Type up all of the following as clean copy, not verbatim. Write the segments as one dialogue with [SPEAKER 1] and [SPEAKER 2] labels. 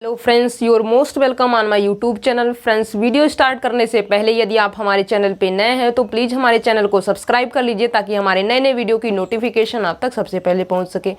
[SPEAKER 1] Hello friends, your most welcome on my YouTube channel. Friends, video start करने से पहले यदि आप हमारे चैनल पे नए हैं तो प्लीज़ हमारे चैनल को सब्सक्राइब कर लीजिए ताकि हमारे नए नए वीडियो की नोटिफिकेशन आप तक सबसे पहले पहुंच सके।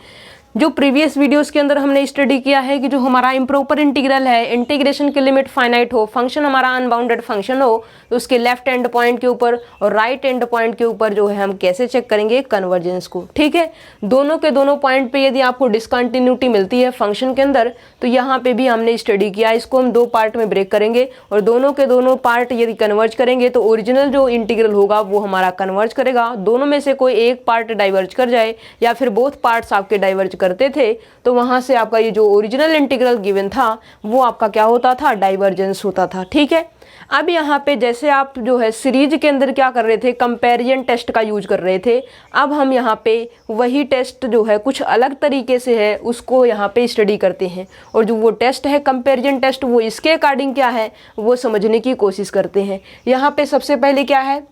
[SPEAKER 1] जो प्रीवियस वीडियोस के अंदर हमने स्टडी किया है कि जो हमारा इम्प्रॉपर इंटीग्रल है, इंटीग्रेशन की लिमिट फाइनाइट हो, फंक्शन हमारा अनबाउंडेड फंक्शन हो, तो उसके लेफ्ट एंड पॉइंट के ऊपर और राइट एंड पॉइंट के ऊपर जो है हम कैसे चेक करेंगे कन्वर्जेंस को। ठीक है, दोनों के दोनों पॉइंट पे यदि आपको डिसकंटिन्यूटी मिलती है फंक्शन के अंदर तो यहाँ पे भी हमने स्टडी किया। इसको हम दो पार्ट में ब्रेक करेंगे और दोनों के दोनों पार्ट यदि कन्वर्ज करेंगे तो ओरिजिनल जो इंटीग्रल होगा वो हमारा कन्वर्ज करेगा। दोनों में से कोई एक पार्ट डाइवर्ज कर जाए या फिर बोथ पार्ट्स आपके डाइवर्ज करते थे तो वहां से आपका ये जो ओरिजिनल इंटीग्रल गिवन था वो आपका क्या होता था, डाइवर्जेंस होता था। ठीक है, अब यहाँ पे जैसे आप जो है सीरीज के अंदर क्या कर रहे थे, कंपैरिजन टेस्ट का यूज कर रहे थे। अब हम यहाँ पे वही टेस्ट जो है कुछ अलग तरीके से है उसको यहाँ पे स्टडी करते हैं और जो वो टेस्ट है कंपैरिजन टेस्ट वो इसके अकॉर्डिंग क्या है वो समझने की कोशिश करते हैं। यहाँ पे सबसे पहले क्या है,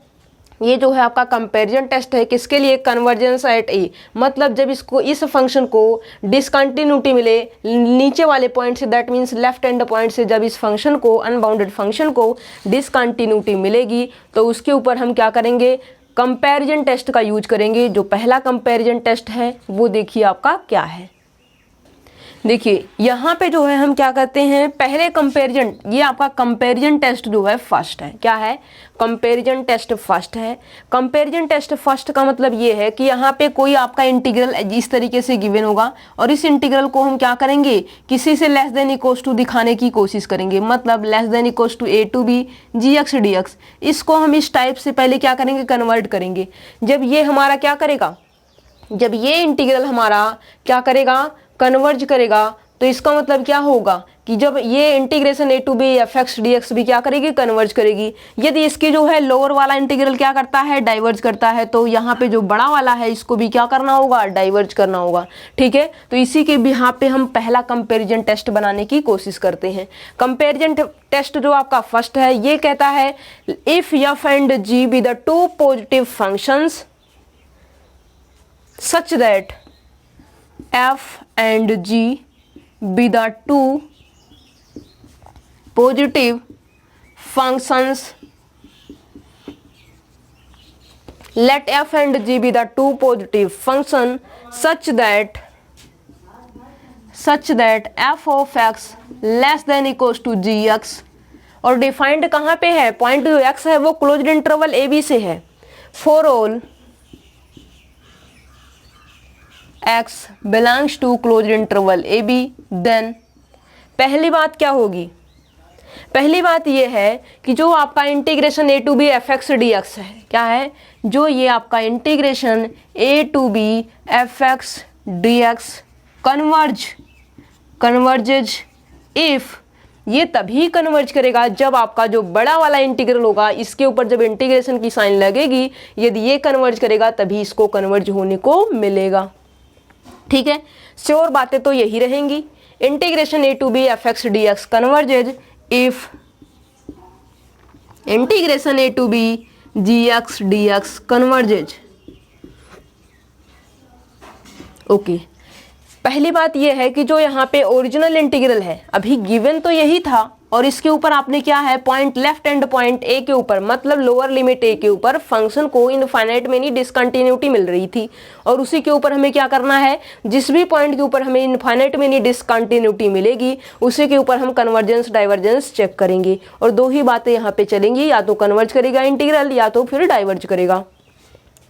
[SPEAKER 1] ये जो है आपका कंपैरिजन टेस्ट है किसके लिए, कन्वर्जेंस एट ए। मतलब जब इसको इस फंक्शन को डिसकंटिन्यूटी मिले नीचे वाले पॉइंट से, that means left and point से, जब इस फंक्शन को अनबाउंडेड फंक्शन को डिसकंटिन्यूटी मिलेगी तो उसके ऊपर हम क्या करेंगे, कंपैरिजन टेस्ट का यूज करेंगे। जो पहला कंपैरिजन टेस्ट है वो देखिए आपका क्या है। देखिए यहाँ पे जो है हम क्या करते हैं, पहले कंपैरिजन, ये आपका कंपैरिजन टेस्ट जो है फर्स्ट है। क्या है, कंपैरिजन टेस्ट फर्स्ट है। कंपैरिजन टेस्ट फर्स्ट का मतलब ये है कि यहाँ पे कोई आपका इंटीग्रल इस तरीके से गिवन होगा और इस इंटीग्रल को हम क्या करेंगे, किसी से लेस देन इक्वल्स टू दिखाने की कोशिश करेंगे। मतलब less than equals to a to b gx dx, इसको हम इस टाइप से पहले क्या करेंगे, कन्वर्ट करेंगे। जब ये हमारा क्या करेगा, जब ये इंटीग्रल हमारा क्या करेगा, कन्वर्ज करेगा, तो इसका मतलब क्या होगा कि जब ये integration a to b fx dx भी क्या करेगी, कन्वर्ज करेगी। यदि इसकी जो है लोअर वाला इंटीग्रल क्या करता है, डाइवर्ज करता है, तो यहाँ पे जो बड़ा वाला है इसको भी क्या करना होगा, डाइवर्ज करना होगा। ठीक है, तो इसी के भी यहाँ पे हम पहला कंपैरिजन टेस्ट बनाने की कोशिश करते हैं। कंपैरिजन टेस्ट जो आपका फर्स्ट है ये कहता है if f and g B the two positive functions such that f and g be the two positive functions, let f and g be the two positive function such that f of x less than equals to gx, और defined कहाँ पे है, point जो x है वो closed interval a b से है। For all x belongs to closed interval a b, then पहली बात क्या होगी, पहली बात ये है कि जो आपका integration a to b fx dx है, क्या है, जो ये आपका integration a to b fx dx converges if, ये तभी कन्वर्ज करेगा जब आपका जो बड़ा वाला इंटीग्रल होगा इसके ऊपर जब इंटीग्रेशन की साइन लगेगी, यदि ये कन्वर्ज करेगा तभी इसको कन्वर्ज होने को मिलेगा। ठीक है, श्योर बातें तो यही रहेंगी। Integration a to b fx dx converges if integration a to b gx dx converges. Okay, पहली बात यह है कि जो यहाँ पे ओरिजिनल इंटीग्रल है अभी गिवन तो यही था और इसके ऊपर आपने क्या है, point left and point A के ऊपर, मतलब लोअर लिमिट ए के ऊपर फंक्शन को इनफाइनाइट मेनी डिसकंटिन्यूटी मिल रही थी और उसी के ऊपर हमें क्या करना है, जिस भी पॉइंट के ऊपर हमें इनफाइनाइट मेनी डिसकंटिन्यूटी मिलेगी उसी के ऊपर हम कन्वर्जेंस डाइवर्जेंस चेक करेंगे और दो ही बातें यहाँ पे चलेंगी, या तो कन्वर्ज करेगा इंटीग्रल या तो फिर डाइवर्ज करेगा।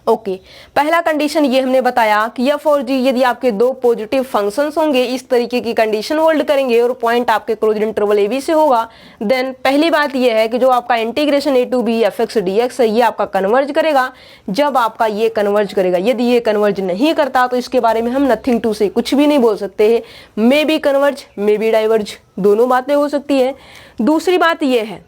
[SPEAKER 1] ओके, पहला कंडीशन ये हमने बताया कि f और g यदि आपके दो पॉजिटिव फंक्शंस होंगे, इस तरीके की कंडीशन होल्ड करेंगे और पॉइंट आपके क्लोज्ड इंटरवल a b से होगा, देन पहली बात ये है कि जो आपका integration a to b fx dx है ये आपका कन्वर्ज करेगा जब आपका ये कन्वर्ज करेगा। यदि ये कन्वर्ज नहीं करता तो इसके बारे में हम नथिंग टू से, कुछ भी नहीं बोल सकते हैं, may be converge may be diverge, दोनों बातें हो सकती है। दूसरी बात ये है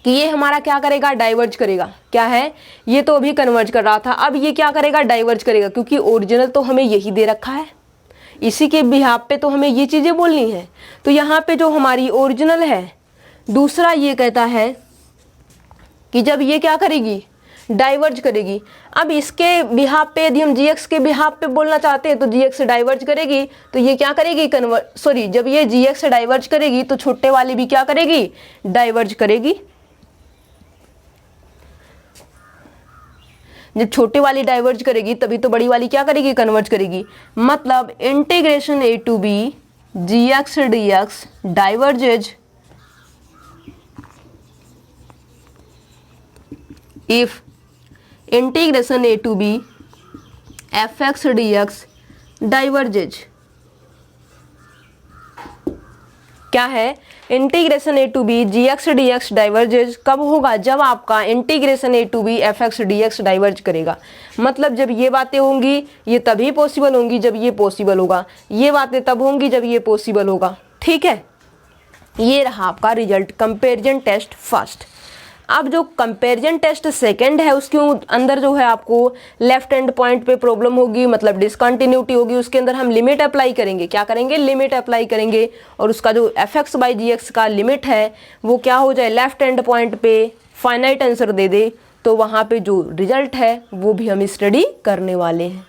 [SPEAKER 1] कि ये हमारा क्या करेगा, डाइवर्ज करेगा। क्या है, ये तो अभी कन्वर्ज कर रहा था, अब ये क्या करेगा, डाइवर्ज करेगा, क्योंकि ओरिजिनल तो हमें यही दे रखा है, इसी के बिहाफ पे तो हमें ये चीज़ें बोलनी है। तो यहाँ पे जो हमारी ओरिजिनल है, दूसरा ये कहता है कि जब ये क्या करेगी, डाइवर्ज करेगी। अब इसके बिहाफ पे यदि हम gx के बिहाफ पे बोलना चाहते हैं तो gx डाइवर्ज करेगी, तो ये क्या करेगी जब ये gx डाइवर्ज करेगी तो छोटे वाली भी क्या करेगी, डाइवर्ज करेगी। जब छोटे वाली डाइवर्ज करेगी तभी तो बड़ी वाली क्या करेगी, कन्वर्ज करेगी। मतलब integration a to b gx dx diverges if integration a to b fx dx diverges। क्या है, integration a to B ji x D x diverges कब होगा, जब आपका integration a to B F x D x diverge करेगा। मतलब जब ये बातें होंगी ये तभी पॉसिबल होंगी जब ये पॉसिबल होगा, ये बातें तब होंगी जब ये पॉसिबल होगा। ठीक है, ये रहा आपका रिजल्ट कंपैरिजन टेस्ट फर्स्ट। अब जो कंपैरिजन टेस्ट सेकंड है उसके अंदर जो है आपको लेफ्ट हैंड पॉइंट पे प्रॉब्लम होगी, मतलब डिसकंटिन्यूटी होगी। उसके अंदर हम लिमिट अप्लाई करेंगे, क्या करेंगे, लिमिट अप्लाई करेंगे, और उसका जो f x by g x का लिमिट है वो क्या हो जाए, लेफ्ट हैंड पॉइंट पे फाइनाइट आंसर दे दे, तो वहाँ पे जो रिजल्ट है वो भी हम स्टडी करने वाले हैं।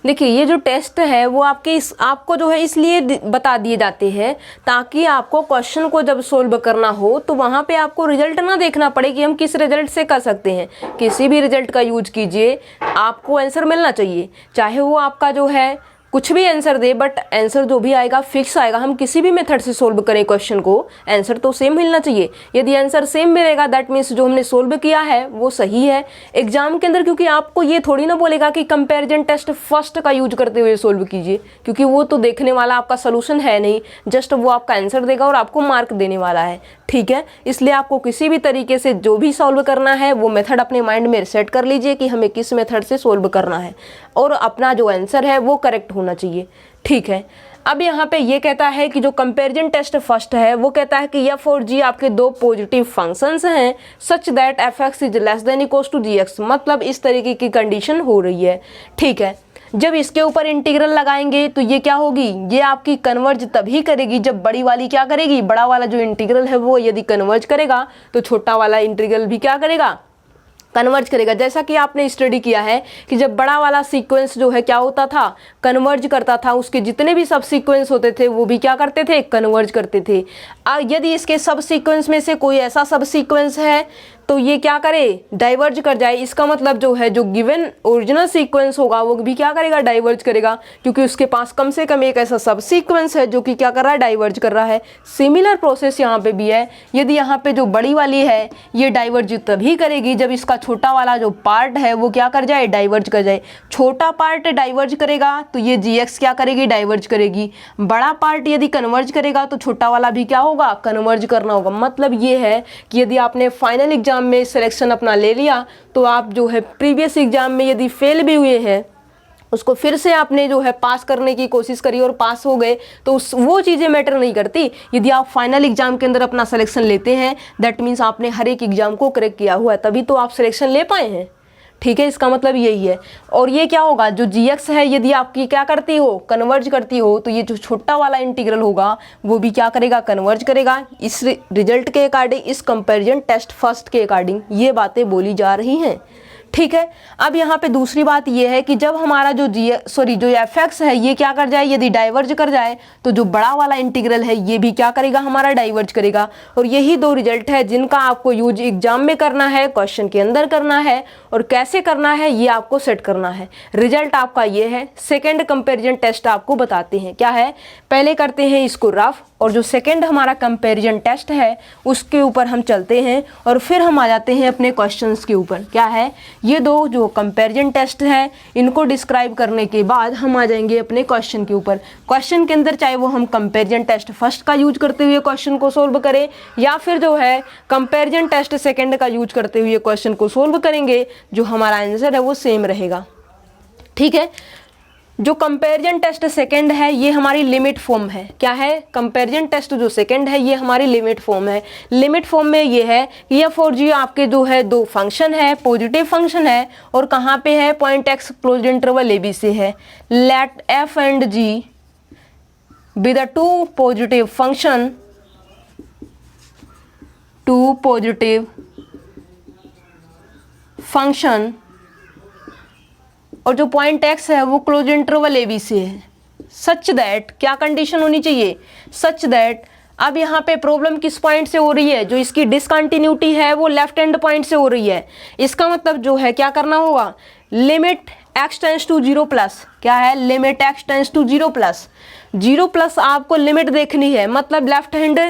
[SPEAKER 1] देखिए ये जो टेस्ट है वो आपको जो है इसलिए बता दिए जाते हैं ताकि आपको क्वेश्चन को जब सोल्व करना हो तो वहाँ पे आपको रिजल्ट ना देखना पड़े कि हम किस रिजल्ट से कर सकते हैं। किसी भी रिजल्ट का यूज कीजिए, आपको आंसर मिलना चाहिए, चाहे वो आपका जो है कुछ भी आंसर दे, बट आंसर जो भी आएगा फिक्स आएगा। हम किसी भी मेथड से सोल्व करें क्वेश्चन को, आंसर तो सेम मिलना चाहिए। यदि आंसर सेम मिलेगा दैट मीन्स जो हमने सोल्व किया है वो सही है। एग्जाम के अंदर क्योंकि आपको ये थोड़ी ना बोलेगा कि कंपैरिजन टेस्ट फर्स्ट का यूज करते हुए सोल्व कीजिए, क्योंकि वो तो देखने वाला आपका सोल्यूशन है नहीं, जस्ट वो आपका आंसर देगा और आपको मार्क देने वाला है। ठीक है, इसलिए आपको किसी भी तरीके से जो भी सॉल्व करना है वो मेथड अपने माइंड में सेट कर लीजिए कि हमें किस मेथड से सोल्व करना है, और अपना जो आंसर है वो करेक्ट होना चाहिए। ठीक है, अब यहाँ पे ये कहता है कि जो कंपैरिजन टेस्ट फर्स्ट है वो कहता है कि एफ और जी आपके दो पॉजिटिव फंक्शंस हैं such that f x is less than equals to g x, मतलब इस तरीके की कंडीशन हो रही है। ठीक है, जब इसके ऊपर इंटीग्रल लगाएंगे तो ये क्या होगी, ये आपकी कन्वर्ज तभी करेगी जब बड़ी वाली क्या करेगी, बड़ा वाला जो इंटीग्रल है वो यदि कन्वर्ज करेगा तो छोटा वाला इंटीग्रल भी क्या करेगा, कन्वर्ज करेगा। जैसा कि आपने स्टडी किया है कि जब बड़ा वाला सीक्वेंस जो है क्या होता था, कन्वर्ज करता था, उसके जितने भी सब सीक्वेंस होते थे वो भी क्या करते थे, कन्वर्ज करते थे। यदि इसके सब सीक्वेंस में से कोई ऐसा सब सीक्वेंस है तो ये क्या करे, डाइवर्ज कर जाए। इसका मतलब जो है जो गिवन ओरिजिनल सीक्वेंस होगा वो भी क्या करेगा, डाइवर्ज करेगा, क्योंकि उसके पास कम से कम एक ऐसा सब सीक्वेंस है जो कि क्या कर रहा है, डाइवर्ज कर रहा है। सिमिलर प्रोसेस यहाँ पे भी है। यदि यहाँ पे जो बड़ी वाली है ये डाइवर्ज तभी करेगी जब इसका छोटा वाला जो पार्ट है वो क्या कर जाए, डाइवर्ज कर जाए। छोटा पार्ट डाइवर्ज करेगा तो ये जी एक्स क्या करेगी, डाइवर्ज करेगी। बड़ा पार्ट यदि कन्वर्ज करेगा तो छोटा वाला भी क्या होगा, कन्वर्ज करना होगा। मतलब ये है कि यदि आपने फाइनल एग्जाम में सिलेक्शन अपना ले लिया तो आप जो है प्रीवियस एग्जाम में यदि फेल भी हुए हैं उसको फिर से आपने जो है पास करने की कोशिश करी और पास हो गए तो वो चीज़ें मैटर नहीं करती। यदि आप फाइनल एग्जाम के अंदर अपना सिलेक्शन लेते हैं दैट मीन्स आपने हर एक एग्जाम को करेक्ट किया हुआ है, तभी तो आप सिलेक्शन ले पाए हैं। ठीक है, इसका मतलब यही है। और ये क्या होगा, जो जी एक्स है यदि आपकी क्या करती हो, कन्वर्ज करती हो, तो ये जो छोटा वाला इंटीग्रल होगा वो भी क्या करेगा, कन्वर्ज करेगा। इस रिजल्ट के अकॉर्डिंग, इस कंपैरिजन टेस्ट फर्स्ट के अकॉर्डिंग ये बातें बोली जा रही हैं। ठीक है, अब यहाँ पे दूसरी बात ये है कि जब हमारा जो जो एफ एक्स है ये क्या कर जाए, यदि डाइवर्ज कर जाए तो जो बड़ा वाला इंटीग्रल है ये भी क्या करेगा, हमारा डाइवर्ज करेगा। और यही दो रिजल्ट है जिनका आपको यूज एग्जाम में करना है, क्वेश्चन के अंदर करना है, और कैसे करना है ये आपको सेट करना है। रिजल्ट आपका ये है। सेकेंड कंपेरिजन टेस्ट आपको बताते हैं क्या है, पहले करते हैं इसको रफ, और जो सेकेंड हमारा कंपैरिजन टेस्ट है उसके ऊपर हम चलते हैं और फिर हम आ जाते हैं अपने क्वेश्चंस के ऊपर। क्या है, ये दो जो कंपैरिजन टेस्ट है इनको डिस्क्राइब करने के बाद हम आ जाएंगे अपने क्वेश्चन के ऊपर। क्वेश्चन के अंदर चाहे वो हम कंपैरिजन टेस्ट फर्स्ट का यूज करते हुए क्वेश्चन को सोल्व करें या फिर जो है कंपैरिजन टेस्ट सेकेंड का यूज करते हुए क्वेश्चन को सोल्व करेंगे, जो हमारा आंसर है वो सेम रहेगा। ठीक है, जो कंपैरिजन टेस्ट सेकंड है ये हमारी लिमिट फॉर्म है। क्या है, कंपैरिजन टेस्ट जो सेकंड है ये हमारी लिमिट फॉर्म है। लिमिट फॉर्म में ये है कि एफ और जी आपके जो है दो फंक्शन है, पॉजिटिव फंक्शन है, और कहाँ पे है, point x close interval a b से है। Let f and g be the two positive function, two positive function और जो पॉइंट x है वो क्लोज इंटरवल ए बी से है, सच दैट, क्या कंडीशन होनी चाहिए, सच दैट। अब यहाँ पे प्रॉब्लम किस पॉइंट से हो रही है, जो इसकी डिसकंटिन्यूटी है वो लेफ्ट हैंड पॉइंट से हो रही है। इसका मतलब जो है क्या करना होगा, limit x tends to 0 plus, क्या है, limit x tends to 0 plus, 0 plus आपको लिमिट देखनी है, मतलब लेफ्ट हैंड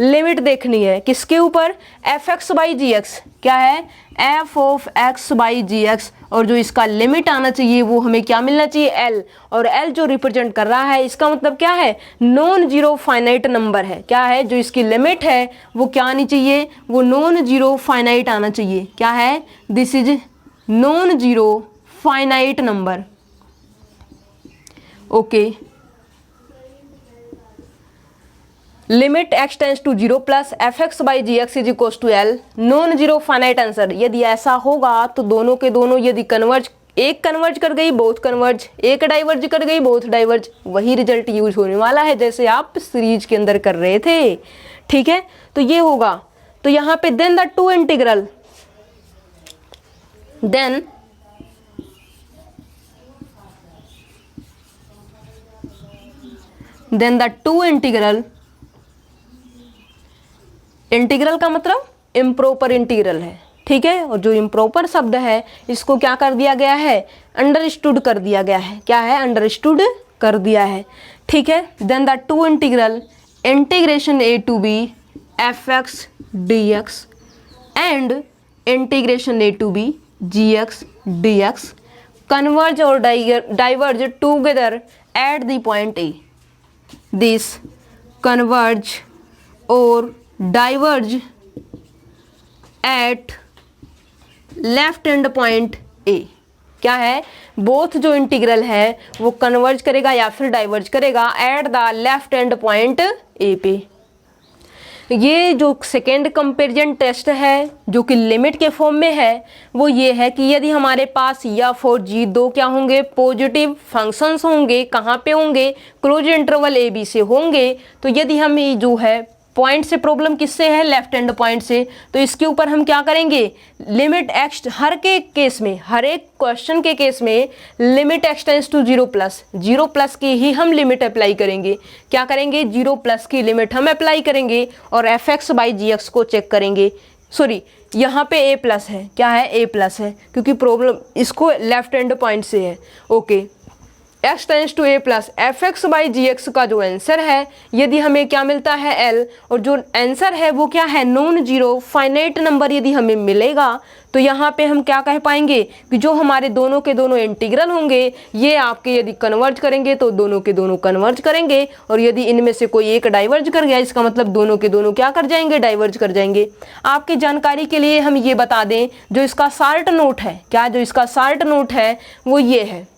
[SPEAKER 1] लिमिट देखनी है किसके ऊपर, f x by g x, क्या है, f of x by g x, और जो इसका लिमिट आना चाहिए वो हमें क्या मिलना चाहिए, एल, और एल जो रिप्रेजेंट कर रहा है इसका मतलब क्या है, नॉन जीरो फाइनाइट नंबर है, क्या है, जो इसकी लिमिट है वो क्या आनी चाहिए, वो नॉन जीरो फाइनाइट आना चाहिए, क्या है, this is non zero finite number. Okay, limit x tends to 0 plus f x by g x is equal to l, non zero finite answer. यदि ऐसा होगा तो दोनों के दोनों यदि कन्वर्ज, एक कन्वर्ज कर गई बोथ कन्वर्ज, एक डाइवर्ज कर गई बोथ डाइवर्ज, वही रिजल्ट यूज होने वाला है जैसे आप सीरीज के अंदर कर रहे थे, ठीक है। तो ये होगा, तो यहाँ पे then the two integral, then the two integral, integral का मतलब इम्प्रॉपर इंटीग्रल है, ठीक है, और जो इम्प्रॉपर शब्द है इसको क्या कर दिया गया है, अंडरस्टूड कर दिया गया है, क्या है, अंडरस्टूड कर दिया है, ठीक है। Then the two integral integration A to B F x D x and integration A to B ji x D x converge और diverge together at the point A, this converge और diverge at left hand point A, क्या है, both जो integral है वो converge करेगा या फिर डाइवर्ज करेगा at the left hand point ए पे। ये जो सेकेंड कंपैरिजन टेस्ट है जो कि लिमिट के फॉर्म में है वो ये है कि यदि हमारे पास एफ और जी दो क्या होंगे, पॉजिटिव फंक्शंस होंगे, कहाँ पे होंगे, क्लोज इंटरवल ए बी से होंगे, तो यदि हम ये जो है पॉइंट से प्रॉब्लम किससे है, लेफ्ट हैंड पॉइंट से, तो इसके ऊपर हम क्या करेंगे, लिमिट एक्स, हर के केस में, हर एक क्वेश्चन के केस में limit x tends to 0 plus, 0 plus की ही हम लिमिट अप्लाई करेंगे, क्या करेंगे, 0 प्लस की लिमिट हम अप्लाई करेंगे और f x by g x को चेक करेंगे। सॉरी, यहाँ पे ए प्लस है, क्या है, ए प्लस है, क्योंकि प्रॉब्लम इसको लेफ्ट हैंड पॉइंट से है। Okay, x tends to a plus f x by g x का जो आंसर है, यदि हमें क्या मिलता है l, और जो आंसर है वो क्या है, नॉन जीरो फाइनाइट नंबर यदि हमें मिलेगा तो यहाँ पे हम क्या कह पाएंगे कि जो हमारे दोनों के दोनों इंटीग्रल होंगे ये आपके यदि कन्वर्ज करेंगे तो दोनों के दोनों कन्वर्ज करेंगे, और यदि इनमें से कोई एक डाइवर्ज कर गया इसका मतलब दोनों के दोनों क्या कर जाएंगे, डाइवर्ज कर जाएंगे। आपकी जानकारी के लिए हम ये बता दें, जो इसका शार्ट नोट है, क्या, जो इसका शार्ट नोट है वो ये है,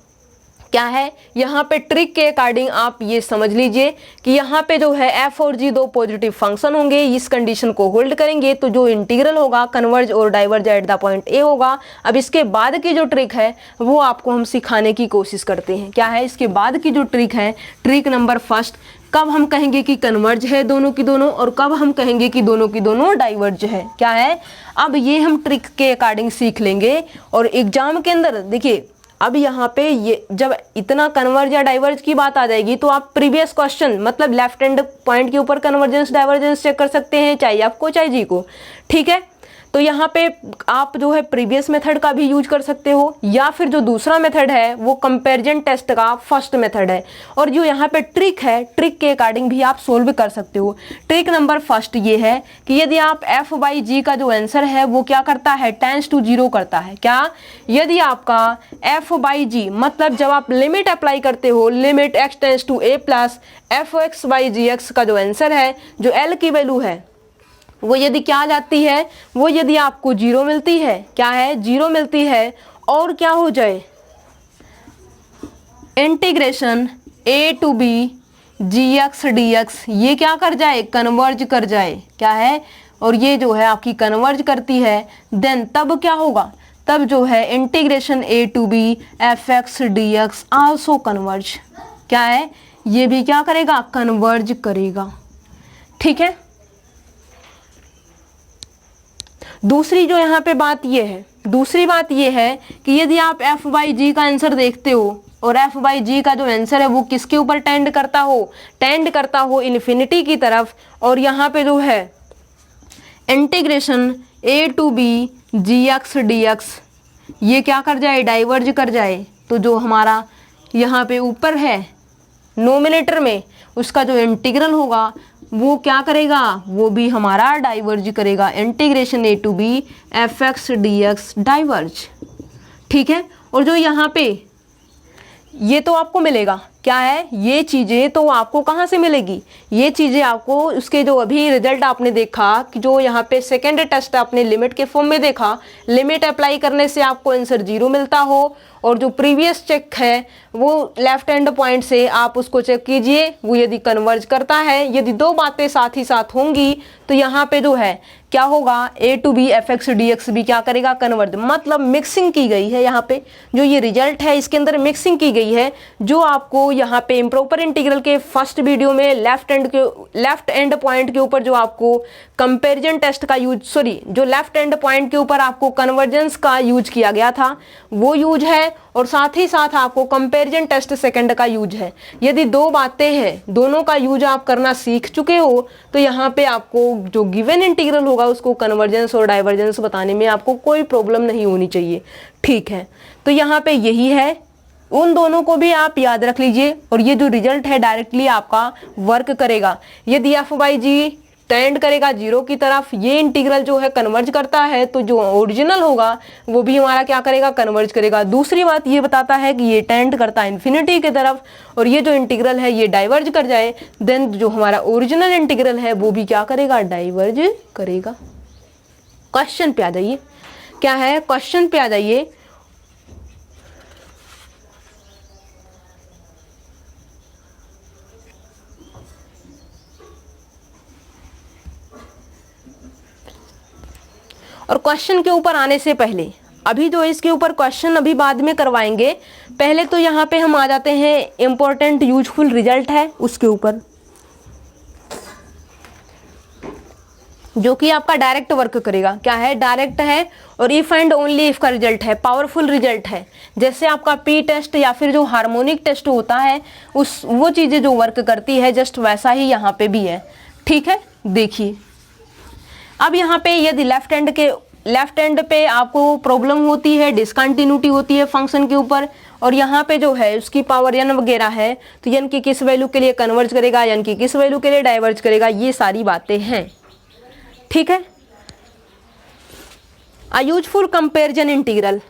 [SPEAKER 1] क्या है, यहाँ पे ट्रिक के अकॉर्डिंग आप ये समझ लीजिए कि यहाँ पे जो है f और g दो पॉजिटिव फंक्शन होंगे, इस कंडीशन को होल्ड करेंगे तो जो इंटीग्रल होगा कन्वर्ज और diverge eight the point a होगा। अब इसके बाद की जो ट्रिक है वो आपको हम सिखाने की कोशिश करते हैं, क्या है, इसके बाद की जो ट्रिक है, ट्रिक नंबर फर्स्ट, कब हम कहेंगे कि कन्वर्ज है दोनों की दोनों और कब हम कहेंगे कि दोनों की दोनों डाइवर्ज है, क्या है। अब ये हम ट्रिक के अकॉर्डिंग सीख लेंगे और एग्जाम के अंदर देखिए, अब यहाँ पे ये जब इतना कन्वर्ज या डाइवर्ज की बात आ जाएगी तो आप प्रीवियस क्वेश्चन मतलब लेफ्ट हैंड पॉइंट के ऊपर कन्वर्जेंस डाइवर्जेंस चेक कर सकते हैं, चाहे आपको चाहे जी को, ठीक है। तो यहाँ पे आप जो है प्रीवियस मेथड का भी यूज कर सकते हो, या फिर जो दूसरा मेथड है वो कंपैरिजन टेस्ट का फर्स्ट मेथड है, और जो यहाँ पे ट्रिक है, ट्रिक के अकॉर्डिंग भी आप सोल्व कर सकते हो। ट्रिक नंबर फर्स्ट ये है कि यदि आप एफ बाई जी का जो आंसर है वो क्या करता है, टेंस टू 0 करता है, क्या, यदि आपका एफ बाई जी मतलब जब आप लिमिट अप्लाई करते हो, limit x tends to a plus f x by g x का जो आंसर है, जो एल की वैल्यू है वो यदि क्या आ जाती है, वो यदि आपको 0 मिलती है, क्या है, 0 मिलती है, और क्या हो जाए, integration A to B ji x D x, ये क्या कर जाए, कन्वर्ज कर जाए, क्या है, और ये जो है आपकी कन्वर्ज करती है, देन तब क्या होगा, तब जो है integration A to B F x D x also converge, क्या है, ये भी क्या करेगा, कन्वर्ज करेगा, ठीक है। दूसरी जो यहाँ पे बात ये है, दूसरी बात ये है कि यदि आप एफ बाई जी का आंसर देखते हो और एफ बाई जी का जो आंसर है वो किसके ऊपर टेंड करता हो इन्फिनिटी की तरफ, और यहाँ पे जो है integration A to B ji x D x ये क्या कर जाए, डाइवर्ज कर जाए, तो जो हमारा यहाँ पे ऊपर है नोमिनेटर में उसका जो इंटीग्रल होगा वो क्या करेगा, वो भी हमारा डाइवर्ज करेगा। Integration A to B F x D x diverge, ठीक है। और जो यहाँ पे ये तो आपको मिलेगा, क्या है, ये चीज़ें तो आपको कहाँ से मिलेगी, ये चीज़ें आपको उसके जो अभी रिजल्ट आपने देखा कि जो यहाँ पे सेकेंड टेस्ट आपने लिमिट के फॉर्म में देखा, लिमिट अप्लाई करने से आपको आंसर 0 मिलता हो, और जो प्रीवियस चेक है वो लेफ्ट हैंड पॉइंट से आप उसको चेक कीजिए, वो यदि कन्वर्ज करता है, यदि दो बातें साथ ही साथ होंगी तो यहाँ पे जो है क्या होगा, A to B F x D x भी क्या करेगा, कन्वर्ज, मतलब मिक्सिंग की गई है। यहाँ पे जो ये रिजल्ट है इसके अंदर मिक्सिंग की गई है, जो आपको यहाँ पे इम्प्रॉपर इंटीग्रल के फर्स्ट वीडियो में लेफ्ट एंड पॉइंट के ऊपर जो आपको कंपैरिजन टेस्ट का यूज, जो लेफ्ट एंड पॉइंट के ऊपर आपको कन्वर्जेंस का यूज किया गया था वो यूज है, और साथ ही साथ आपको कंपैरिजन टेस्ट सेकंड का यूज है। यदि दो बातें हैं, दोनों का यूज आप करना सीख चुके हो तो यहाँ पे आपको जो गिवन इंटीग्रल होगा उसको कन्वर्जेंस और डाइवर्जेंस बताने में आपको कोई प्रॉब्लम नहीं होनी चाहिए, ठीक है। तो यहाँ पे यही है, उन दोनों को भी आप याद रख लीजिए, और ये जो रिजल्ट है डायरेक्टली आपका वर्क करेगा। यदि एफ बाई जी टेंड करेगा 0 की तरफ, ये इंटीग्रल जो है कन्वर्ज करता है, तो जो ओरिजिनल होगा वो भी हमारा क्या करेगा, कन्वर्ज करेगा। दूसरी बात ये बताता है कि ये टेंड करता है इन्फिनिटी की तरफ, और ये जो इंटीग्रल है ये डाइवर्ज कर जाए, देन जो हमारा ओरिजिनल इंटीग्रल है वो भी क्या करेगा, डाइवर्ज करेगा। क्वेश्चन पे आ जाइए, क्या है, क्वेश्चन पे आ जाइए। और क्वेश्चन के ऊपर आने से पहले, अभी जो इसके ऊपर क्वेश्चन अभी बाद में करवाएंगे, पहले तो यहाँ पे हम आ जाते हैं इम्पोर्टेंट यूजफुल रिजल्ट है उसके ऊपर, जो कि आपका डायरेक्ट वर्क करेगा। क्या है, डायरेक्ट है, और इफ एंड ओनली इफ का रिजल्ट है, पावरफुल रिजल्ट है। जैसे आपका पी टेस्ट या फिर जो हार्मोनिक टेस्ट होता है उस वो चीज़ें जो वर्क करती है जस्ट वैसा ही यहाँ पे भी है, ठीक है। देखिए अब यहाँ पे यदि लेफ्ट हैंड पे आपको प्रॉब्लम होती है, डिसकंटिन्यूटी होती है फंक्शन के ऊपर, और यहाँ पे जो है उसकी पावर n वगैरह है, तो n की किस वैल्यू के लिए कन्वर्ज करेगा, n की किस वैल्यू के लिए डाइवर्ज करेगा, ये सारी बातें हैं, ठीक है। A useful comparison integral,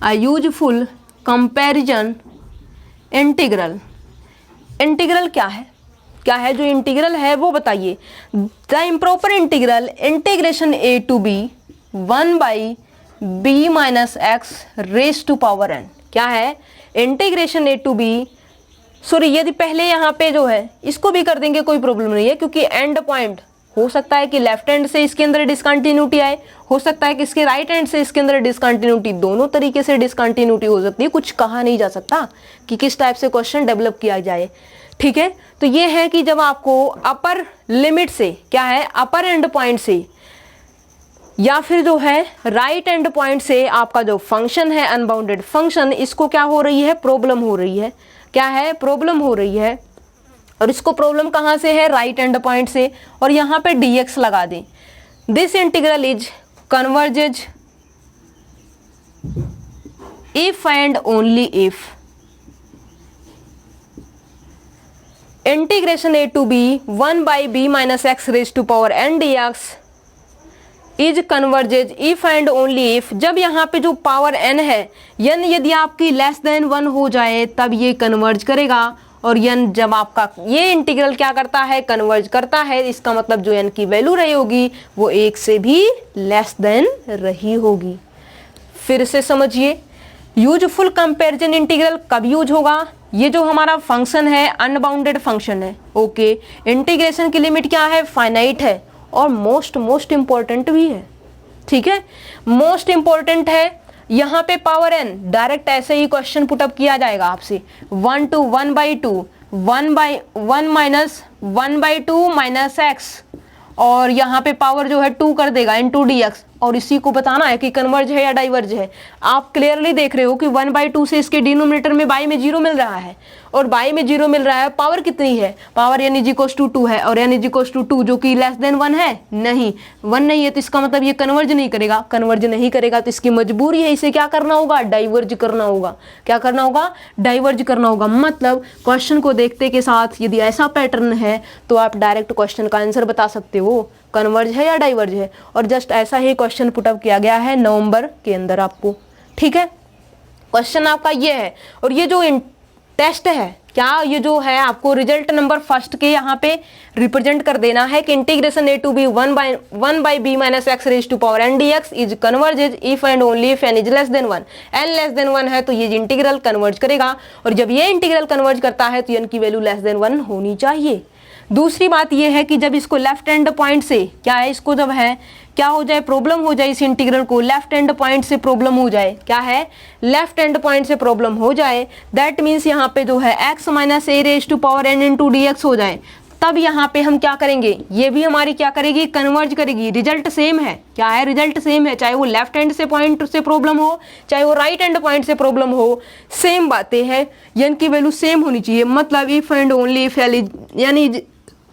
[SPEAKER 1] a useful comparison integral, integral क्या है, क्या है जो इंटीग्रल है वो बताइए। The improper integral integration A to b 1 by b minus x raise to power n, क्या है, इंटीग्रेशन ए टू बी, यदि पहले यहाँ पे जो है इसको भी कर देंगे कोई प्रॉब्लम नहीं है, क्योंकि एंड पॉइंट हो सकता है कि लेफ्ट हैंड से इसके अंदर डिसकंटिन्यूटी आए, हो सकता है कि इसके राइट हैंड से इसके अंदर डिसकंटिन्यूटी, दोनों तरीके से डिसकंटिन्यूटी हो सकती है, कुछ कहा नहीं जा सकता कि किस टाइप से क्वेश्चन डेवलप किया जाए, ठीक है। तो ये है कि जब आपको अपर लिमिट से, क्या है, अपर एंड पॉइंट से या फिर जो है राइट एंड पॉइंट से आपका जो फंक्शन है अनबाउंडेड फंक्शन, इसको क्या हो रही है, प्रॉब्लम हो रही है, क्या है, प्रॉब्लम हो रही है, और इसको प्रॉब्लम कहाँ से है, राइट एंड पॉइंट से, और यहाँ पे dx लगा दें। This integral is converges if and only if integration A to b 1 by b minus x raise to power n dx is converges if and only if, जब यहाँ पे जो पावर n है, n यदि आपकी less than 1 हो जाए तब ये कन्वर्ज करेगा, और n जब आपका ये इंटीग्रल क्या करता है, कन्वर्ज करता है, इसका मतलब जो n की वैल्यू रही होगी वो 1 से भी लेस देन रही होगी। फिर से समझिए, यूजफुल कंपैरिजन इंटीग्रल कब यूज होगा, ये जो हमारा फंक्शन है अनबाउंडेड फंक्शन है, ओके, इंटीग्रेशन की लिमिट क्या है, फाइनाइट है, और मोस्ट इंपॉर्टेंट भी है, ठीक है, मोस्ट इंपॉर्टेंट है। यहाँ पे पावर n डायरेक्ट ऐसे ही क्वेश्चन पुटअप किया जाएगा आपसे, 1 to 1 by 2 1 minus 1/2 minus x, और यहाँ पे पावर जो है 2 कर देगा इंटू डी एक्स, और इसी को बताना है कि कन्वर्ज है या डाइवर्ज है। आप क्लियरली देख रहे हो कि 1/2 से इसके डिनोमिनेटर में बाई में 0 मिल रहा है, और बाई में 0 मिल रहा है। पावर कितनी है, पावर n = 2 है, और n = 2 जो कि लेस देन 1 है, नहीं 1 नहीं है, तो इसका मतलब ये कन्वर्ज नहीं करेगा। कन्वर्ज नहीं करेगा तो इसकी मजबूरी है, इसे क्या करना होगा, डाइवर्ज करना होगा। क्या करना होगा, डाइवर्ज करना होगा। मतलब क्वेश्चन को देखते के साथ यदि ऐसा पैटर्न है तो आप डायरेक्ट क्वेश्चन का आंसर बता सकते हो, कन्वर्ज है या डाइवर्ज है। और जस्ट ऐसा ही क्वेश्चन पुटअप किया गया है नवंबर के अंदर आपको, ठीक है। क्वेश्चन आपका ये है, और ये जो टेस्ट है, क्या ये जो है आपको रिजल्ट नंबर फर्स्ट के यहाँ पे रिप्रेजेंट कर देना है कि integration a to b 1/b minus x raise to power n dx is converges if and only if n is less than 1। n less than 1 है तो ये इंटीग्रल कन्वर्ज करेगा, और जब ये इंटीग्रल कन्वर्ज करता है तो n की वैल्यू लेस देन 1 होनी चाहिए। दूसरी बात यह है कि जब इसको लेफ्ट हैंड पॉइंट से क्या है, इसको जब है क्या हो जाए, प्रॉब्लम हो जाए, इस इंटीग्रल को लेफ्ट हैंड पॉइंट से प्रॉब्लम हो जाए, क्या है, लेफ्ट हैंड पॉइंट से प्रॉब्लम हो जाए, दैट मीन्स यहाँ पे जो है x minus a raise to power n into d x हो जाए, तब यहाँ पे हम क्या करेंगे, ये भी हमारी क्या करेगी, कन्वर्ज करेगी। रिजल्ट सेम है, क्या है, रिजल्ट सेम है, चाहे वो लेफ्ट हैंड से पॉइंट से प्रॉब्लम हो, चाहे वो राइट हैंड पॉइंट से प्रॉब्लम हो, सेम बातें हैं, n की वैल्यू सेम होनी चाहिए। मतलब इफ एंड ओनली इफ यानी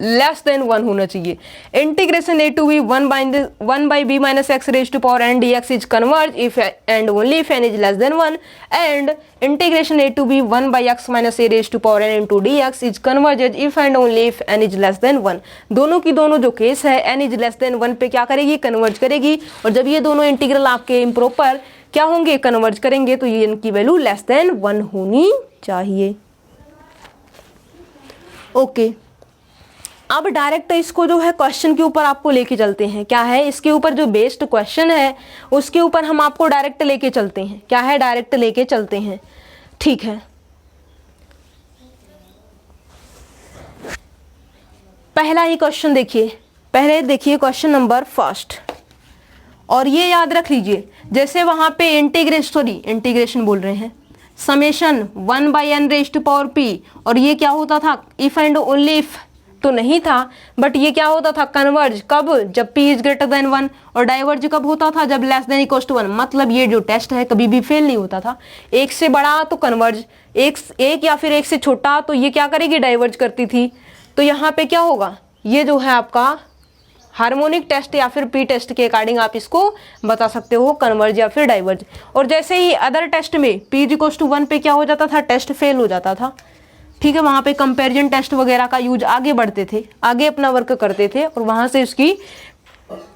[SPEAKER 1] लेस देन 1 होना चाहिए। Integration a to b 1/b minus x raise to power n dx is converge if and only if n is less than 1, and integration a to b 1/x minus a raise to power n into dx is converges if and only if n is less than 1। दोनों की दोनों जो case है n is less than 1 पे क्या करेगी, converge करेगी, और जब ये दोनों इंटीग्रल आपके इम्प्रॉपर क्या होंगे, कन्वर्ज करेंगे, तो ये इनकी वैल्यू लेस देन 1 होनी चाहिए। ओके, अब डायरेक्ट इसको जो है क्वेश्चन के ऊपर आपको लेके चलते हैं। क्या है, इसके ऊपर जो बेस्ड क्वेश्चन है उसके ऊपर हम आपको डायरेक्ट लेके चलते हैं। क्या है, डायरेक्ट लेके चलते हैं, ठीक है। पहला ही क्वेश्चन देखिए, पहले देखिए क्वेश्चन नंबर फर्स्ट, और ये याद रख लीजिए, जैसे वहां पे इंटीग्रेशन बोल रहे हैं, summation 1/n raise to power p, और ये क्या होता था, इफ एंड ओनली इफ तो नहीं था, बट ये क्या होता था, कन्वर्ज कब, जब p इज ग्रेटर देन 1, और डाइवर्ज कब होता था, जब लेस देन इक्वल टू 1। मतलब ये जो टेस्ट है कभी भी फेल नहीं होता था। एक से बड़ा तो कन्वर्ज, एक या फिर एक से छोटा तो ये क्या करेगी, डाइवर्ज करती थी। तो यहाँ पे क्या होगा, ये जो है आपका हार्मोनिक टेस्ट या फिर पी टेस्ट के अकॉर्डिंग आप इसको बता सकते हो, कन्वर्ज या फिर डाइवर्ज। और जैसे ही अदर टेस्ट में p इज इक्वल टू 1 पे क्या हो जाता था, टेस्ट फेल हो जाता था, ठीक है। वहाँ पे कंपैरिजन टेस्ट वगैरह का यूज आगे बढ़ते थे, आगे अपना वर्क करते थे, और वहाँ से उसकी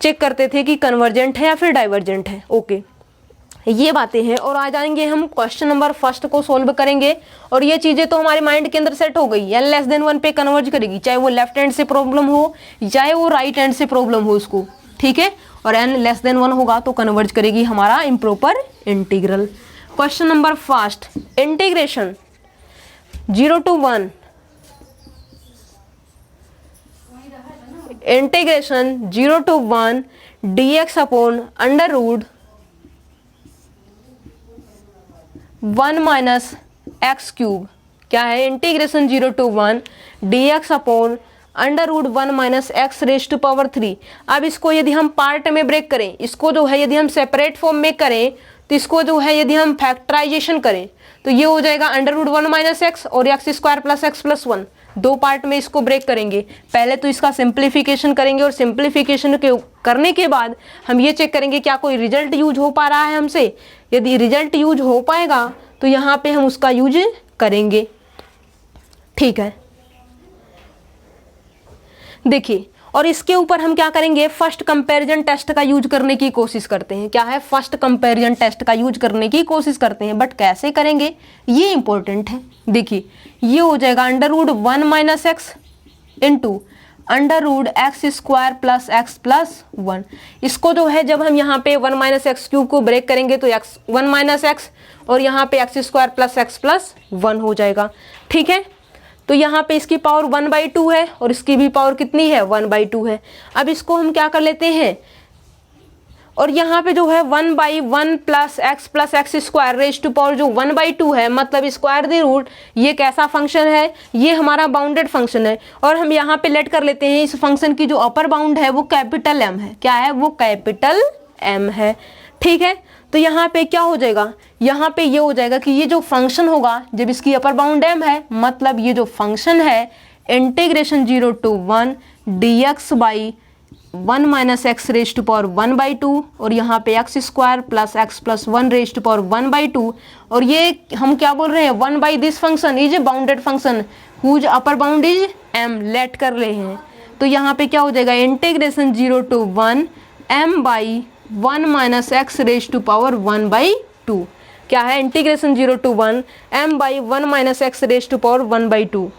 [SPEAKER 1] चेक करते थे कि कन्वर्जेंट है या फिर डाइवर्जेंट है। ओके, ये बातें हैं। और आ जाएंगे हम क्वेश्चन नंबर फर्स्ट को सोल्व करेंगे, और ये चीज़ें तो हमारे माइंड के अंदर सेट हो गई। n लेस देन 1 पे कन्वर्ज करेगी, चाहे वो लेफ्ट हैंड से प्रॉब्लम हो चाहे वो राइट हैंड से प्रॉब्लम हो उसको, ठीक है। और n लेस देन 1 होगा तो कन्वर्ज करेगी हमारा improper integral. Question number first, integration 0 to 1, integration 0 to 1 dx upon under root 1 minus x cube. क्या है, integration 0 to 1 dx upon under root 1 minus x raise to power 3। अब इसको यदि हम पार्ट में ब्रेक करें, इसको जो है यदि हम सेपरेट फॉर्म में करें, तो इसको जो है यदि हम फैक्टराइजेशन करें तो ये हो जाएगा अंडर रूट 1 माइनस एक्स और x square plus x plus 1। दो पार्ट में इसको ब्रेक करेंगे। पहले तो इसका सिंप्लीफिकेशन करेंगे, और सिंप्लीफिकेशन के करने के बाद हम ये चेक करेंगे क्या कोई रिजल्ट यूज हो पा रहा है हमसे। यदि रिजल्ट यूज हो पाएगा तो यहाँ पे हम उसका यूज करेंगे, ठीक है। देखिए, और इसके ऊपर हम क्या करेंगे, फर्स्ट कंपैरिजन टेस्ट का यूज करने की कोशिश करते हैं। क्या है, फर्स्ट कंपैरिजन टेस्ट का यूज करने की कोशिश करते हैं, बट कैसे करेंगे ये इंपॉर्टेंट है। देखिए, ये हो जाएगा under root 1 minus x into under root x square plus x plus 1। इसको जो है जब हम यहाँ पे 1 माइनस एक्स क्यूब को ब्रेक करेंगे तो एक्स 1 माइनस एक्स और यहाँ पे x square plus x plus 1 हो जाएगा, ठीक है। तो यहाँ पे इसकी पावर 1/2 है और इसकी भी पावर कितनी है, 1/2 है। अब इसको हम क्या कर लेते हैं, और यहाँ पे जो है 1/1 plus x square raise to power जो 1/2 है, मतलब स्क्वायर द रूट। ये कैसा फंक्शन है? ये हमारा बाउंडेड फंक्शन है। और हम यहाँ पे लेट कर लेते हैं इस फंक्शन की जो अपर बाउंड है वो कैपिटल एम है। क्या है? वो कैपिटल एम है। ठीक है, तो यहाँ पे क्या हो जाएगा? यहाँ पे ये हो जाएगा कि ये जो फंक्शन होगा जब इसकी अपर बाउंड एम है, मतलब ये जो फंक्शन है integration 0 to 1 dx by 1 minus x raise to power 1/2 और यहाँ पे x square plus x plus 1 raise to power 1/2। और ये हम क्या बोल रहे हैं? 1 by this function is a bounded function whose upper bound is m. Let कर रहे हैं तो यहाँ पे क्या हो जाएगा? Integration 0 to 1 m by 1 minus x raise to power 1/2। क्या है? Integration 0 to 1 m by 1 minus x raise to power 1/2।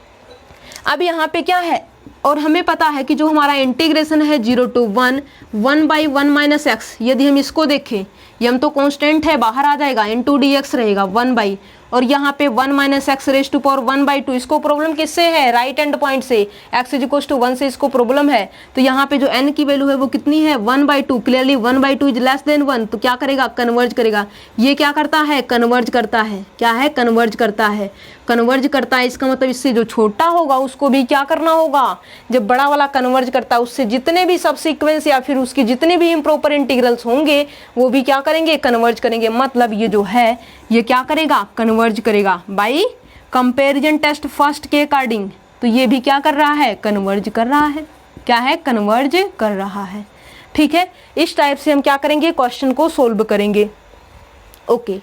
[SPEAKER 1] अब यहाँ पे क्या है? और हमें पता है कि जो हमारा इंटीग्रेशन है 0 to 1 माइनस एक्स, यदि हम इसको देखें, यम तो कांस्टेंट है, बाहर आ जाएगा, इनटू dx रहेगा 1 बाई, और यहाँ पे 1 minus x raise to power 1/2। इसको प्रॉब्लम किससे है? राइट हैंड पॉइंट से, x इज इक्वल टू 1 से इसको प्रॉब्लम है। तो यहाँ पे जो n की वैल्यू है वो कितनी है? 1/2। क्लियरली 1/2 इज लेस देन 1, तो क्या करेगा? कन्वर्ज करेगा। ये क्या करता है? कन्वर्ज करता है। क्या है? कन्वर्ज करता है। कन्वर्ज करता है इसका मतलब इससे जो छोटा होगा उसको भी क्या करना होगा? जब बड़ा वाला कन्वर्ज करता है उससे जितने भी सब सीक्वेंस या फिर उसके जितने भी इम्प्रॉपर इंटीग्रल्स होंगे वो भी क्या करेंगे? कन्वर्ज करेंगे। मतलब ये जो है ये क्या करेगा? कन्वर्ज करेगा बाई कंपैरिजन टेस्ट फर्स्ट के अकॉर्डिंग। तो ये भी क्या कर रहा है? कन्वर्ज कर रहा है। क्या है? कन्वर्ज कर रहा है। ठीक है, इस टाइप से हम क्या करेंगे? क्वेश्चन को सोल्व करेंगे। ओके,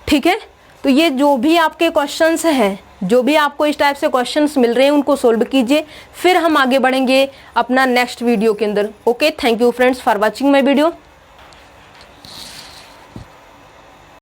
[SPEAKER 1] ठीक है। तो ये जो भी आपके क्वेश्चंस हैं, जो भी आपको इस टाइप से क्वेश्चंस मिल रहे हैं उनको सोल्व कीजिए, फिर हम आगे बढ़ेंगे अपना नेक्स्ट वीडियो के अंदर। Okay, thank you friends for watching my video.